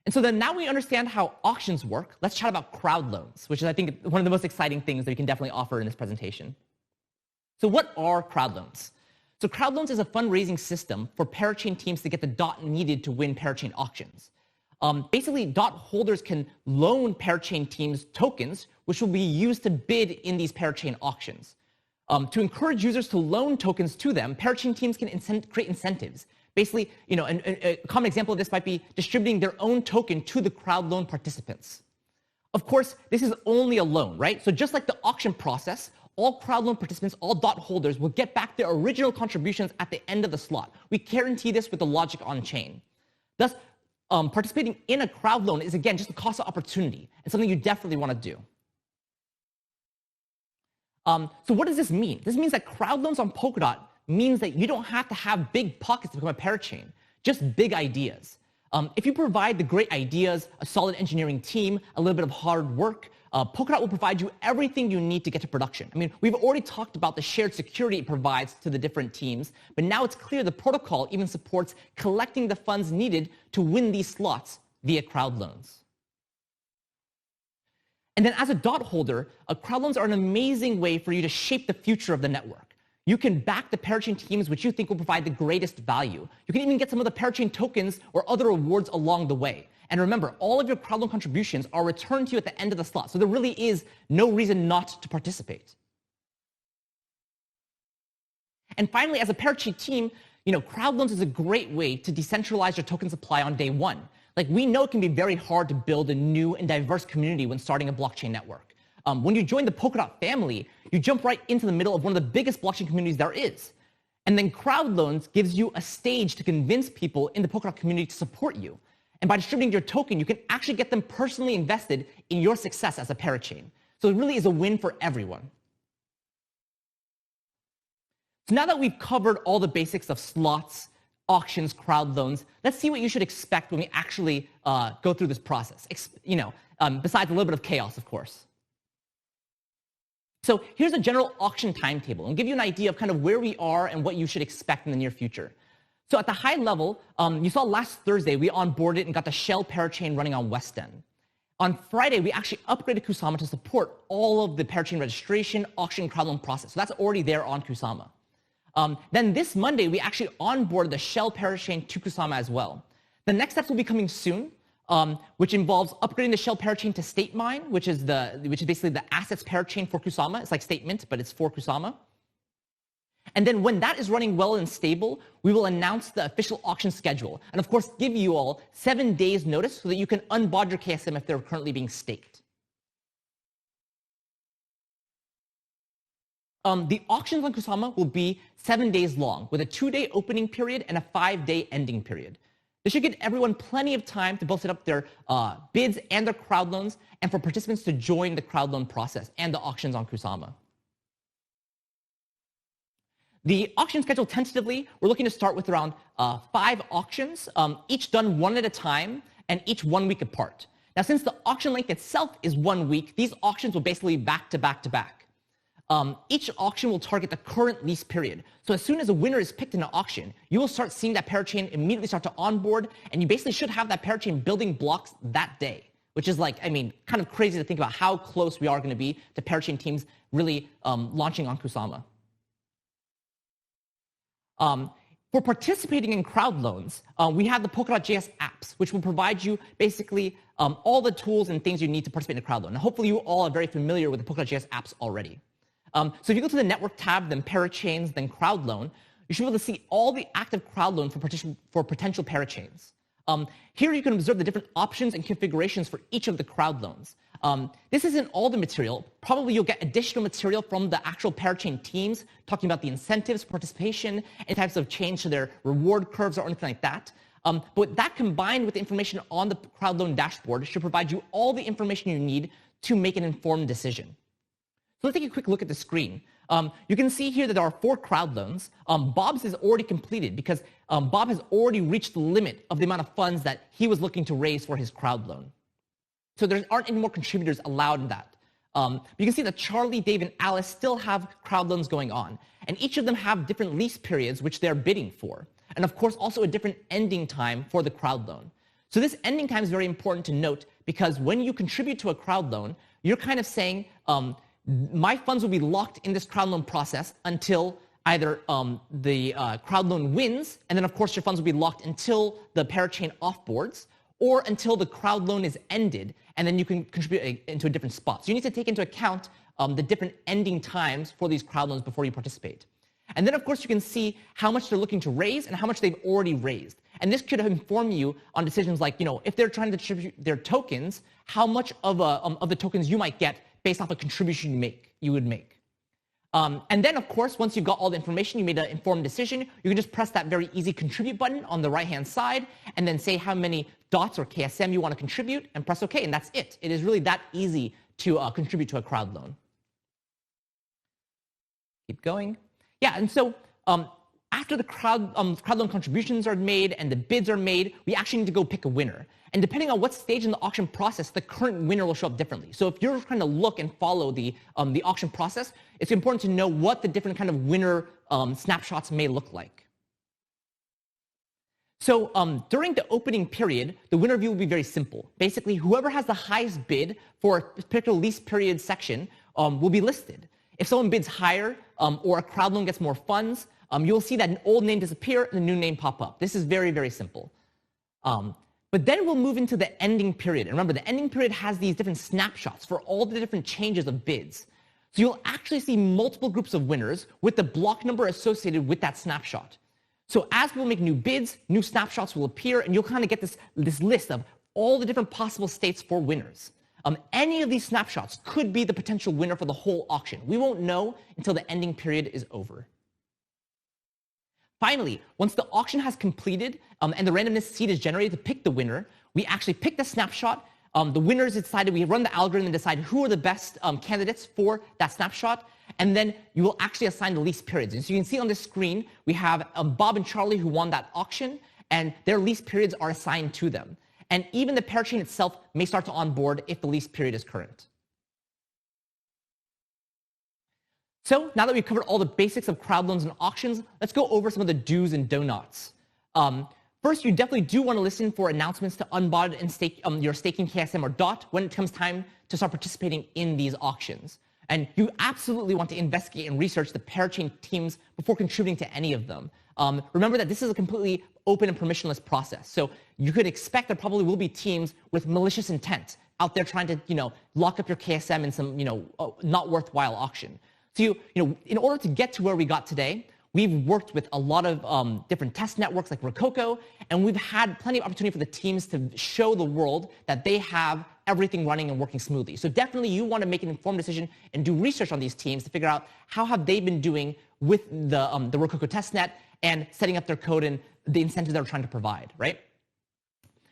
And so then now we understand how auctions work, let's chat about crowd loans, which is, I think, one of the most exciting things that we can definitely offer in this presentation. So what are crowd loans? So crowd loans is a fundraising system for parachain teams to get the DOT needed to win parachain auctions. Basically, DOT holders can loan parachain teams tokens, which will be used to bid in these parachain auctions. To encourage users to loan tokens to them, parachain teams can create incentives. Basically, a common example of this might be distributing their own token to the crowd loan participants. Of course, this is only a loan, right? So just like the auction process, all crowd loan participants, all DOT holders will get back their original contributions at the end of the slot. We guarantee this with the logic on chain. Thus, participating in a crowd loan is, again, just a cost of opportunity and something you definitely want to do. So what does this mean? This means that crowd loans on Polkadot means that you don't have to have big pockets to become a parachain, just big ideas. If you provide the great ideas, a solid engineering team, a little bit of hard work, Polkadot will provide you everything you need to get to production. I mean, we've already talked about the shared security it provides to the different teams, but now it's clear the protocol even supports collecting the funds needed to win these slots via crowd loans. And then as a DOT holder, crowd loans are an amazing way for you to shape the future of the network. You can back the parachain teams which you think will provide the greatest value. You can even get some of the parachain tokens or other rewards along the way. And remember, all of your crowd loan contributions are returned to you at the end of the slot, so there really is no reason not to participate. And finally, as a parachain team, crowd loans is a great way to decentralize your token supply on day one. Like, we know it can be very hard to build a new and diverse community when starting a blockchain network. When you join the Polkadot family, you jump right into the middle of one of the biggest blockchain communities there is. And then crowd loans gives you a stage to convince people in the Polkadot community to support you. And by distributing your token, you can actually get them personally invested in your success as a parachain. So it really is a win for everyone. So now that we've covered all the basics of slots, auctions, crowd loans, let's see what you should expect when we actually go through this process. Besides a little bit of chaos, of course. So here's a general auction timetable and give you an idea of kind of where we are and what you should expect in the near future. So at the high level, you saw last Thursday we onboarded and got the Shell parachain running on West End. On Friday, we actually upgraded Kusama to support all of the parachain registration, auction, crowd loan process. So that's already there on Kusama. Then this Monday, we actually onboarded the Shell parachain to Kusama as well. The next steps will be coming soon, which involves upgrading the Shell parachain to State Mine, which is basically the assets parachain for Kusama. It's like Statement, but it's for Kusama. And then when that is running well and stable, we will announce the official auction schedule. And of course, give you all 7 days notice so that you can unbod your KSM if they're currently being staked. The auctions on Kusama will be 7 days long, with a 2-day opening period and a 5-day ending period. This should give everyone plenty of time to both set up their bids and their crowd loans, and for participants to join the crowd loan process and the auctions on Kusama. The auction schedule, tentatively, we're looking to start with around 5 auctions, each done one at a time and each 1 week apart. Now, since the auction length itself is 1 week, these auctions will basically be back to back to back. Each auction will target the current lease period. So as soon as a winner is picked in an auction, you will start seeing that parachain immediately start to onboard, and you basically should have that parachain building blocks that day, which is kind of crazy to think about how close we are going to be to parachain teams really launching on Kusama. For participating in crowd loans, we have the Polkadot.js apps, which will provide you basically all the tools and things you need to participate in a crowd loan. Now, hopefully you all are very familiar with the Polkadot.js apps already. So if you go to the network tab, then parachains, then crowd loan, you should be able to see all the active crowd loan for potential parachains. Here you can observe the different options and configurations for each of the crowd loans. This isn't all the material. Probably you'll get additional material from the actual parachain teams talking about the incentives, participation, and types of change to their reward curves or anything like that. But that combined with the information on the crowd loan dashboard should provide you all the information you need to make an informed decision. So let's take a quick look at the screen. You can see here that there are 4 crowd loans. Bob's is already completed because Bob has already reached the limit of the amount of funds that he was looking to raise for his crowd loan. So there aren't any more contributors allowed in that. You can see that Charlie, Dave, and Alice still have crowd loans going on. And each of them have different lease periods which they're bidding for. And of course, also a different ending time for the crowd loan. So this ending time is very important to note because when you contribute to a crowd loan, you're kind of saying, my funds will be locked in this crowd loan process until either the crowd loan wins, and then of course your funds will be locked until the parachain offboards, or until the crowd loan is ended, and then you can contribute into a different spot. So you need to take into account the different ending times for these crowd loans before you participate. And then of course you can see how much they're looking to raise and how much they've already raised. And this could inform you on decisions like, if they're trying to distribute their tokens, how much of the tokens you might get based off a contribution you would make. And then, of course, once you've got all the information, you made an informed decision, you can just press that very easy contribute button on the right-hand side and then say how many dots or KSM you want to contribute and press OK, and that's it. It is really that easy to contribute to a crowd loan. Keep going. Yeah, and so after the crowd loan contributions are made and the bids are made, we actually need to go pick a winner. And depending on what stage in the auction process, the current winner will show up differently. So if you're trying to look and follow the auction process, it's important to know what the different kind of winner snapshots may look like. So during the opening period, the winner view will be very simple. Basically, whoever has the highest bid for a particular lease period section will be listed. If someone bids higher or a crowd loan gets more funds, you'll see that an old name disappear and a new name pop up. This is very, very simple. But then we'll move into the ending period. And remember, the ending period has these different snapshots for all the different changes of bids. So you'll actually see multiple groups of winners with the block number associated with that snapshot. So as people make new bids, new snapshots will appear, and you'll kind of get this list of all the different possible states for winners. Any of these snapshots could be the potential winner for the whole auction. We won't know until the ending period is over. Finally, once the auction has completed and the randomness seed is generated to pick the winner, we actually pick the snapshot. The winner is decided. We run the algorithm and decide who are the best candidates for that snapshot. And then you will actually assign the lease periods. And so you can see on this screen, we have Bob and Charlie who won that auction, and their lease periods are assigned to them. And even the parachain itself may start to onboard if the lease period is current. So now that we've covered all the basics of crowd loans and auctions, let's go over some of the do's and donuts. First, you definitely do want to listen for announcements to unbond and stake your staking KSM or DOT when it comes time to start participating in these auctions. And you absolutely want to investigate and research the parachain teams before contributing to any of them. Remember that this is a completely open and permissionless process. So you could expect there probably will be teams with malicious intent out there trying to, lock up your KSM in some, not worthwhile auction. So in order to get to where we got today, we've worked with a lot of different test networks like Rococo, and we've had plenty of opportunity for the teams to show the world that they have everything running and working smoothly. So definitely you want to make an informed decision and do research on these teams to figure out how have they been doing with the Rococo testnet and setting up their code and the incentives they're trying to provide, right?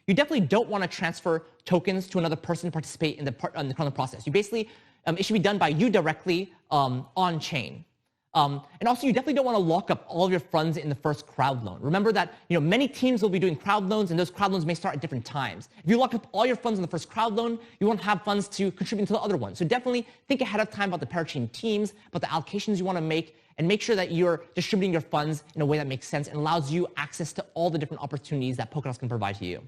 You definitely don't want to transfer tokens to another person to participate in the process. You basically, it should be done by you directly on chain. And also, you definitely don't want to lock up all of your funds in the first crowd loan. Remember that many teams will be doing crowd loans, and those crowd loans may start at different times. If you lock up all your funds in the first crowd loan, you won't have funds to contribute to the other one. So definitely think ahead of time about the parachain teams, about the allocations you want to make, and make sure that you're distributing your funds in a way that makes sense and allows you access to all the different opportunities that Polkadot can provide to you.